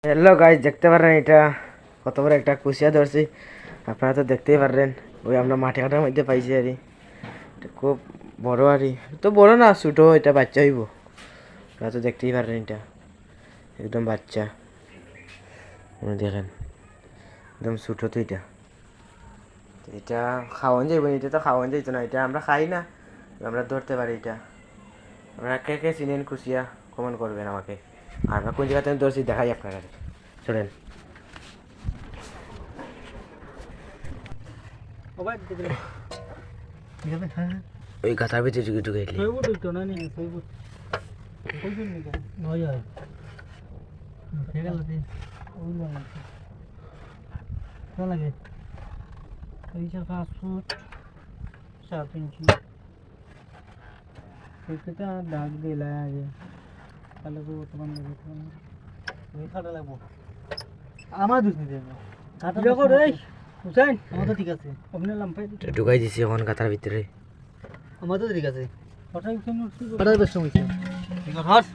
Hello guys, দেখতে পারেন এটা কত বড় একটা কুশিয়া ধরছি। আপনারা তো দেখতেই পারলেন, ওই আমরা মাঠে ঘাটার মধ্যে পাইছি আর এটা খুব বড় আর তো বড় না, ছোটো, এটা বাচ্চা হইব। আপনারা তো দেখতেই পারলেন, এটা একদম বাচ্চা। দেখেন একদম ছোটো তো এটা। এটা খাওয়ান যাইব, এটা তো খাওয়ান যাইতো না, এটা আমরা খাই না, আমরা ধরতে পারি এটা। আপনারা কে কে চিনেন কুশিয়া কমেন্ট করবেন আমাকে। আর আমরা কোন জায়গাতে ধরছি দেখাই আপনারা, চলেন। ওই গাথার ভিতরে ঢুকে ঢুকে ডাক দিলা আগে তাহলে তো তোমার খাটা লাগবো আমার দুধ নিতে হুসাইন আমার তো ঠিক আছে আপনি লাম্পাই ঢুকাই দিছি এখন গাথার ভিতরে। আমার তো ঠিক আছে হঠাৎ বেশ সময় ঠিক আছে